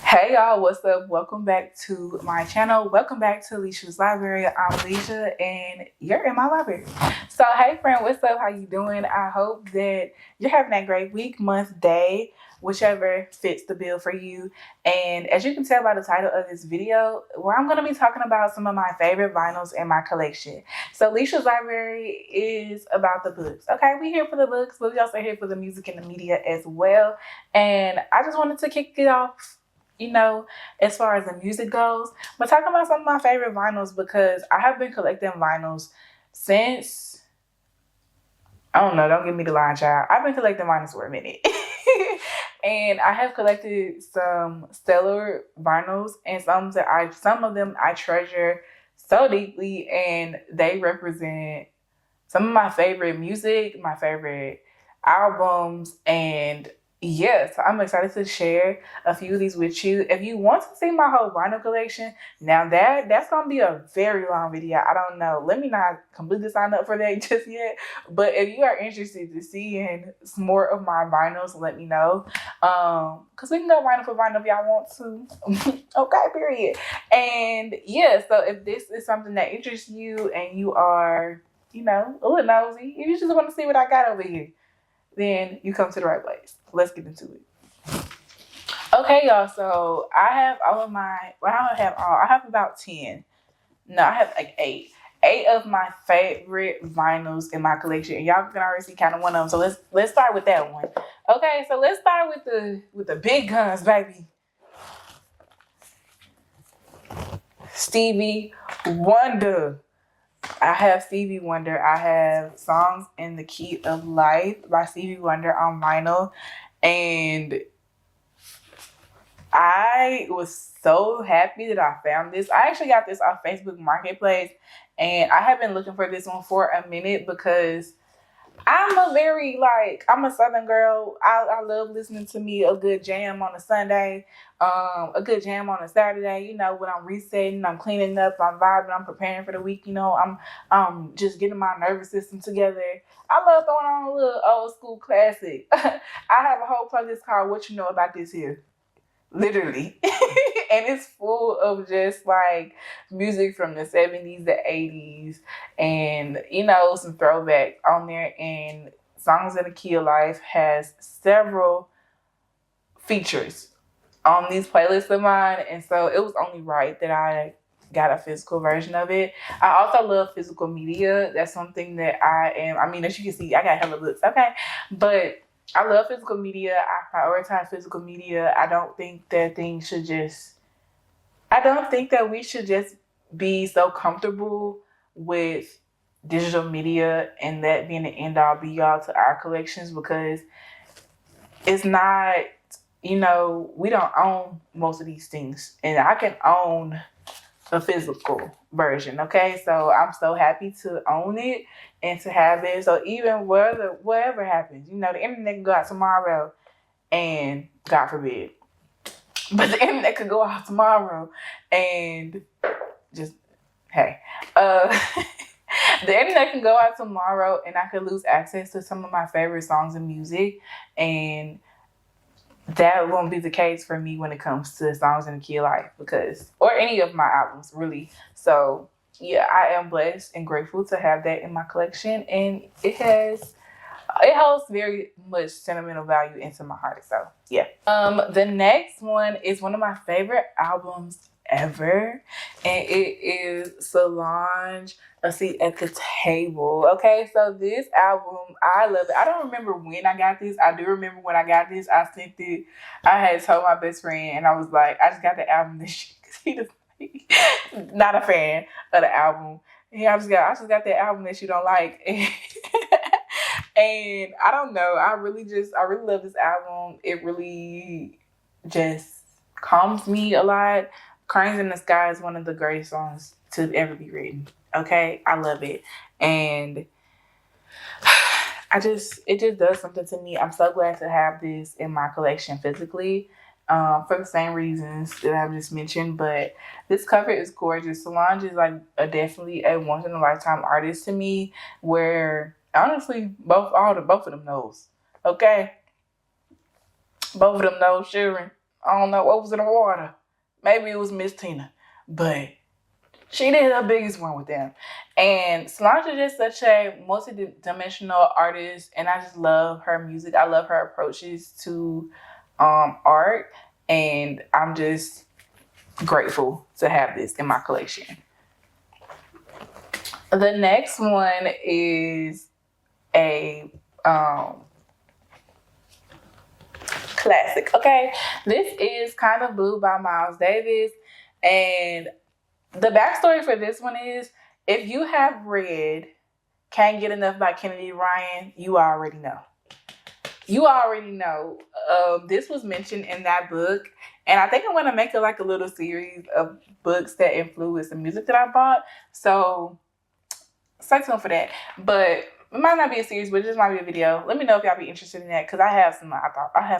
Hey y'all, what's up? Welcome back to my channel. Welcome back to Alicia's Library. I'm Alicia and you're in my library. So hey friend, what's up? How you doing? I hope that you're having a great week, month, day, whichever fits the bill for you. And as you can tell by the title of this video, where I'm going to be talking about some of my favorite vinyls in my collection. So Alicia's Library is about the books. Okay, we're here for the books, but we also here for the music and the media as well. And I just wanted to kick it off, as far as the music goes, but talking about some of my favorite vinyls because I have been collecting vinyls since, I don't know, don't give me the line, child. I've been collecting vinyls for a minute. And I have collected some stellar vinyls and some of them I treasure so deeply, and they represent some of my favorite music, my favorite albums, and yeah, so I'm excited to share a few of these with you. If you want to see my whole vinyl collection, now that's gonna be a very long video. I don't know. Let me not completely sign up for that just yet. But if you are interested to seeing some more of my vinyls, let me know. Cause we can go vinyl for vinyl if y'all want to. Okay, period. And yeah, so if this is something that interests you and you are, a little nosy, if you just want to see what I got over here, then you come to the right place. Let's get into it. Okay, y'all. So I have all of my, well, I don't have all. I have about 10. No, I have like 8. 8 of my favorite vinyls in my collection. And y'all can already see kind of one of them. So let's start with that one. Okay, so let's start with the big guns, baby. Stevie Wonder. I have Stevie Wonder. I have Songs in the Key of Life by Stevie Wonder on vinyl. And I was so happy that I found this. I actually got this off Facebook Marketplace. And I have been looking for this one for a minute because I'm a Southern girl. I love listening to me a good jam on a Sunday, a good jam on a Saturday, when I'm resetting, I'm cleaning up, I'm vibing, I'm preparing for the week, I'm just getting my nervous system together. I love throwing on a little old school classic. I have a whole playlist called What You Know About This Here. Literally. And it's full of just like music from the 70s, the 80s, and some throwback on there. And Songs in the Key of Life has several features on these playlists of mine, and so it was only right that I got a physical version of it. I also love physical media. That's something that as you can see, I got hella books, okay? But I love physical media. I prioritize physical media. I don't think that we should just be so comfortable with digital media and that being the end all be all to our collections, because it's not, we don't own most of these things, and I can own a physical version. Okay. So I'm so happy to own it and to have it. So even whatever happens, the internet can go out tomorrow, and God forbid, but the internet could go out tomorrow and just, hey, the internet can go out tomorrow and I could lose access to some of my favorite songs and music. And that won't be the case for me when it comes to Songs in the Key of Life, or any of my albums, really. So yeah, I am blessed and grateful to have that in my collection, and it holds very much sentimental value into my heart. So yeah. The next one is one of my favorite albums ever, and it is Solange, A Seat at the Table. Okay, so this album, I love it. I don't remember when I got this. I do remember when I got this. I sent it. I had told my best friend, and I was like, I just got the album this year, because he does not a fan of the album. Yeah, I just got that album that you don't like. And I don't know. I really love this album. It really just calms me a lot. Cranes in the Sky is one of the greatest songs to ever be written. Okay, I love it, and it just does something to me. I'm so glad to have this in my collection physically, for the same reasons that I've just mentioned. But this cover is gorgeous. Solange is definitely a once in a lifetime artist to me, where honestly both of them knows. Okay, both of them knows Sharon. I don't know what was in the water. Maybe it was Miss Tina. But she did her biggest one with them. And Solange is just such a multi-dimensional artist, and I just love her music. I love her approaches to art, and I'm just grateful to have this in my collection. The next one is a classic. Okay, this is Kind of Blue by Miles Davis, and the backstory for this one is, if you have read Can't Get Enough by Kennedy Ryan, you already know. You already know. This was mentioned in that book, and I think I'm going to make it like a little series of books that influence the music that I bought. So stay tuned for that. But it might not be a series, but it just might be a video. Let me know if y'all be interested in that, because I have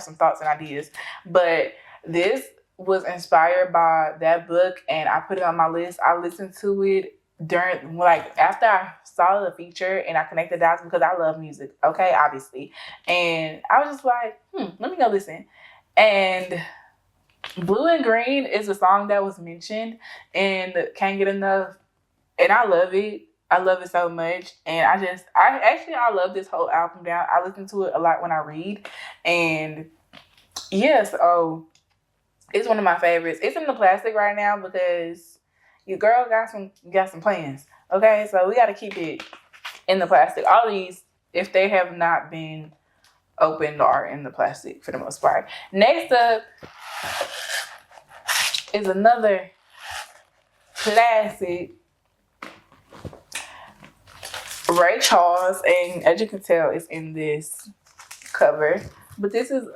some thoughts and ideas. But this was inspired by that book, and I put it on my list. I listened to it after I saw the feature, and I connected dots because I love music, okay, obviously. And I was just like, let me go listen. And Blue and Green is a song that was mentioned in Can't Get Enough, and I love it. I love it so much. And I love this whole album down. I listen to it a lot when I read. And so it's one of my favorites. It's in the plastic right now because your girl got some plans. Okay, so we got to keep it in the plastic. All these, if they have not been opened, are in the plastic for the most part. Next up is another classic, Ray Charles, and as you can tell, it's in this cover. But this is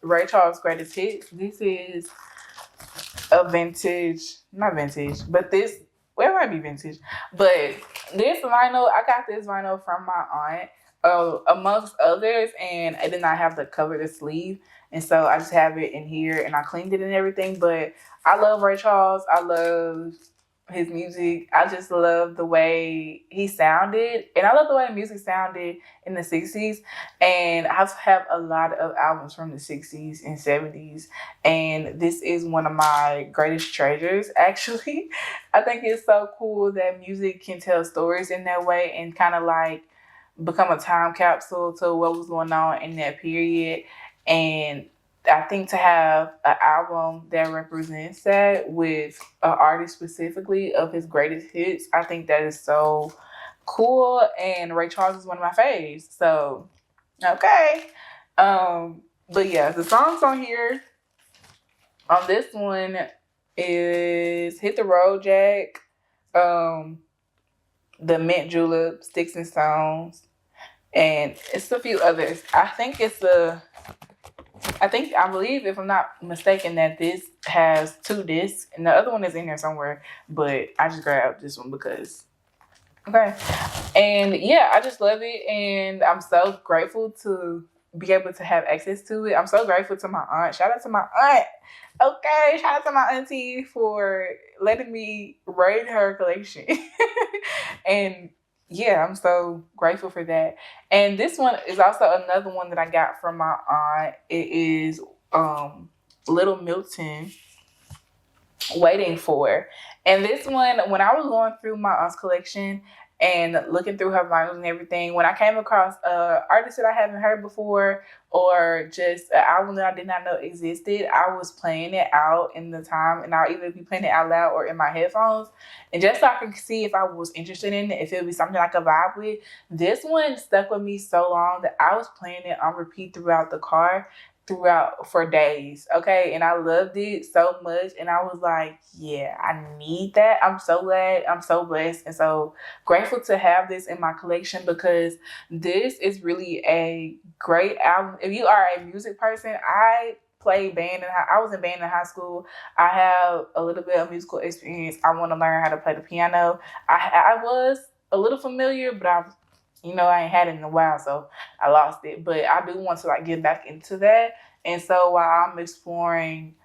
Ray Charles' greatest hits. This is a not vintage, but it might be vintage. But this vinyl, I got this vinyl from my aunt, amongst others, and it did not have the cover, the sleeve. And so I just have it in here, and I cleaned it and everything. But I love Ray Charles. I love his music. I just love the way he sounded, and I love the way music sounded in the 60s. And I have a lot of albums from the 60s and 70s, and this is one of my greatest treasures, actually. I think it's so cool that music can tell stories in that way and kind of like become a time capsule to what was going on in that period. And I think to have an album that represents that with an artist specifically of his greatest hits, I think that is so cool. And Ray Charles is one of my faves. So, okay. But yeah, the songs on here, on this one, is Hit the Road Jack, The Mint Julep, Sticks and Stones, and it's a few others. I believe, if I'm not mistaken, that this has 2 discs, and the other one is in there somewhere, but I just grabbed this one because, okay. And yeah, I just love it, and I'm so grateful to be able to have access to it. I'm so grateful to my aunt. Shout out to my aunt. Okay, shout out to my auntie for letting me raid her collection. And yeah, I'm so grateful for that. And this one is also another one that I got from my aunt. It is Little Milton, Waiting For. And this one, when I was going through my aunt's collection and looking through her vinyls and everything, when I came across an artist that I haven't heard before, or just an album that I did not know existed, I was playing it out in the time, and I'll either be playing it out loud or in my headphones, and just so I could see if I was interested in it, if it would be something I could vibe with. This one stuck with me so long that I was playing it on repeat throughout the car, for days, okay? And I loved it so much, and I was like, yeah, I need that. I'm so glad. I'm so blessed and so grateful to have this in my collection, because this is really a great album. If you are a music person, I played band, I was in band in high school. I have a little bit of musical experience. I want to learn how to play the piano. I was a little familiar, but I ain't had it in a while, so I lost it. But I do want to get back into that. And so while I'm exploring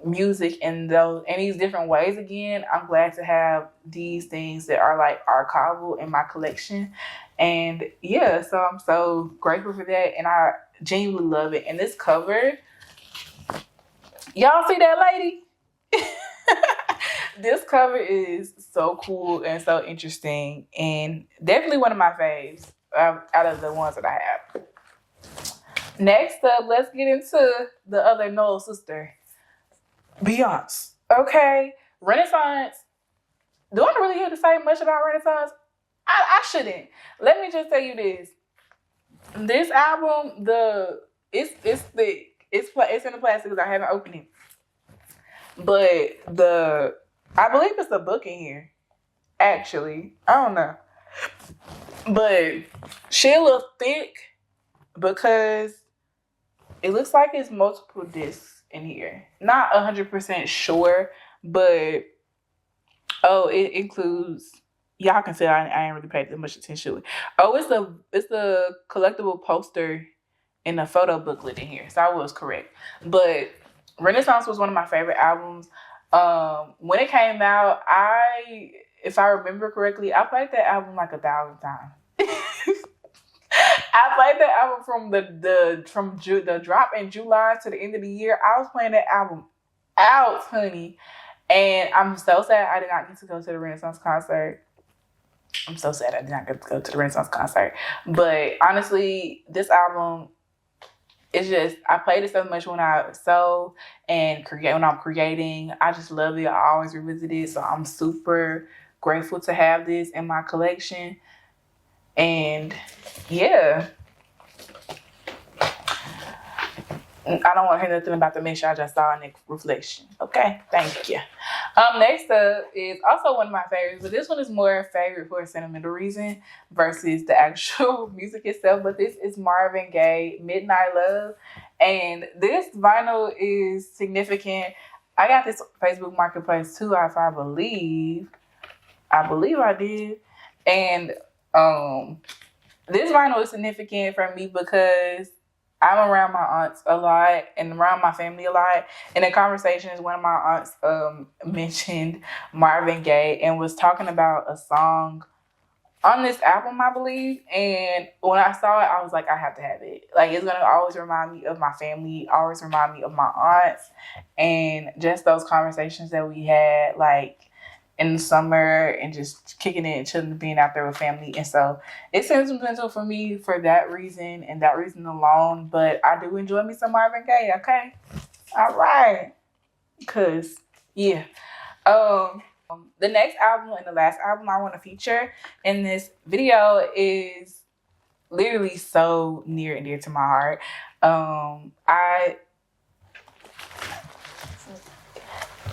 music in these different ways again, I'm glad to have these things that are archival in my collection. And yeah, so I'm so grateful for that, and I genuinely love it. And this cover Y'all see that lady? This cover is so cool and so interesting, and definitely one of my faves out of the ones that I have. Next up, let's get into the other Noel sister, Beyonce. Okay, Renaissance. Do I really have to say much about Renaissance? I shouldn't. Let me just tell you this. This album, it's thick. It's in the plastic because I haven't opened it. But I believe it's a book in here. Actually, I don't know. But she look thick because it looks like it's multiple discs in here. Not 100% sure, but it includes. Y'all can say I ain't really paid that much attention to it. Oh, it's a collectible poster and a photo booklet in here. So I was correct. But Renaissance was one of my favorite albums. When it came out, if I remember correctly, I played that album like 1,000 times. I played that album from the drop in July to the end of the year. I was playing that album out, honey. And I'm so sad I did not get to go to the Renaissance concert. I'm so sad I did not get to go to the Renaissance concert. But honestly, this album, it's just, I played it so much when I sew and when I'm creating. I just love it. I always revisit it. So I'm super grateful to have this in my collection. And yeah. I don't want to hear nothing about the mission I just saw in the reflection. Okay, thank you. Next up is also one of my favorites, but this one is more favorite for a sentimental reason versus the actual music itself. But this is Marvin Gaye, Midnight Love, and this vinyl is significant. I got this Facebook Marketplace too, if I believe I did, and this vinyl is significant for me because I'm around my aunts a lot and around my family a lot. And in conversations, one of my aunts mentioned Marvin Gaye and was talking about a song on this album, I believe. And when I saw it, I was like, I have to have it. Like, it's going to always remind me of my family, always remind me of my aunts. And just those conversations that we had, like, in the summer and just kicking it and chilling, being out there with family. And so it's sentimental for me for that reason and that reason alone. But I do enjoy me some Marvin Gaye, okay? All right. Because, yeah. The next album and the last album I want to feature in this video is literally so near and dear to my heart.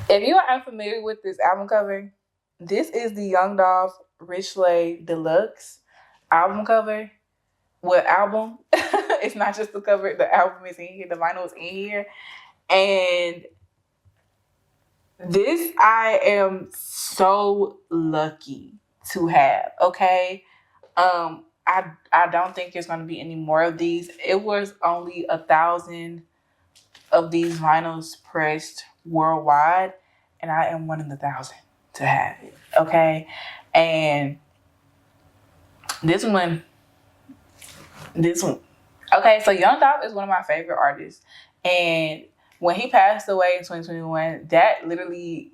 If you are unfamiliar with this album cover, this is the Young Dolph Rich Lay Deluxe album cover. Well, album. It's not just the cover. The album is in here. The vinyl is in here. And this I am so lucky to have, okay? I don't think there's going to be any more of these. It was only 1,000 of these vinyls pressed worldwide, and I am one in 1,000 to have it, okay? And this one, okay, so Young Dolph is one of my favorite artists, and when he passed away in 2021, that literally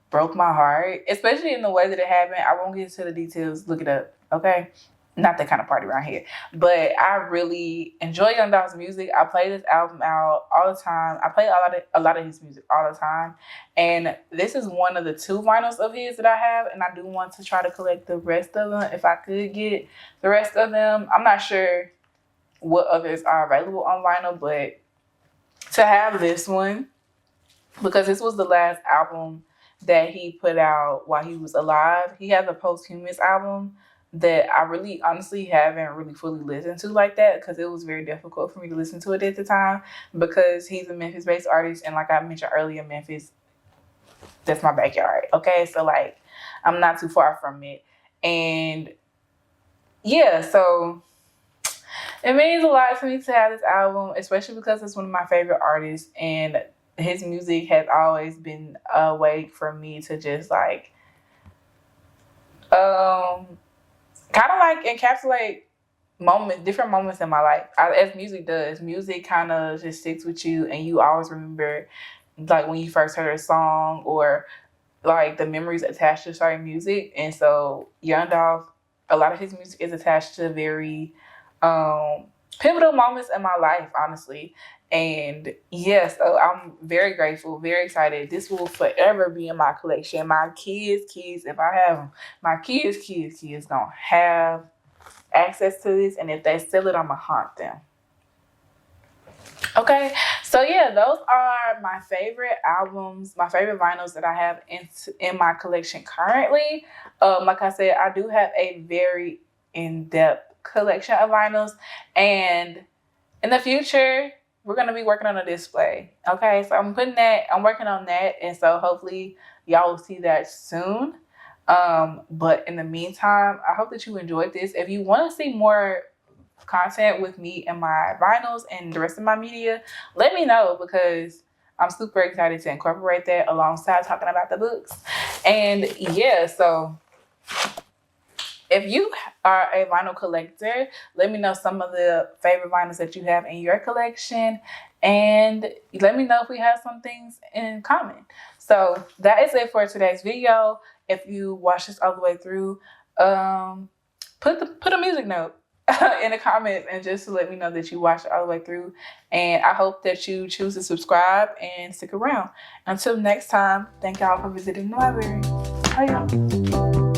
broke my heart, especially in the way that it happened. I won't get into the details, look it up, okay? Not that kind of party around here. But I really enjoy Young Dolph's music. I play this album out all the time. I play a lot of his music all the time. And this is one of the 2 vinyls of his that I have. And I do want to try to collect the rest of them if I could get the rest of them. I'm not sure what others are available on vinyl, but to have this one, because this was the last album that he put out while he was alive. He has a posthumous album that I really honestly haven't really fully listened to like that because it was very difficult for me to listen to it at the time because he's a Memphis-based artist, and like I mentioned earlier, Memphis, that's my backyard, okay? So like I'm not too far from it. And yeah, so it means a lot for me to have this album, especially because it's one of my favorite artists and his music has always been a way for me to just like kind of like encapsulate different moments in my life. As music does. Music kind of just sticks with you and you always remember like when you first heard a song, or like the memories attached to certain music. And so Young Dolph, a lot of his music is attached to very pivotal moments in my life, honestly. And yeah, so I'm very grateful, very excited. This will forever be in my collection. My kids, if I have them, my kids gonna have access to this. And if they steal it, I'm gonna haunt them. Okay, so yeah, those are my favorite albums, my favorite vinyls that I have in my collection currently. Like I said, I do have a very in-depth collection of vinyls, and in the future, we're gonna be working on a display. Okay, so I'm working on that, and so hopefully y'all will see that soon. But in the meantime, I hope that you enjoyed this. If you want to see more content with me and my vinyls and the rest of my media, let me know, because I'm super excited to incorporate that alongside talking about the books. And yeah, so if you are a vinyl collector, let me know some of the favorite vinyls that you have in your collection, and let me know if we have some things in common. So that is it for today's video. If you watch this all the way through, put a music note in the comments, and just to let me know that you watched it all the way through. And I hope that you choose to subscribe and stick around. Until next time, thank y'all for visiting the library. Bye, y'all.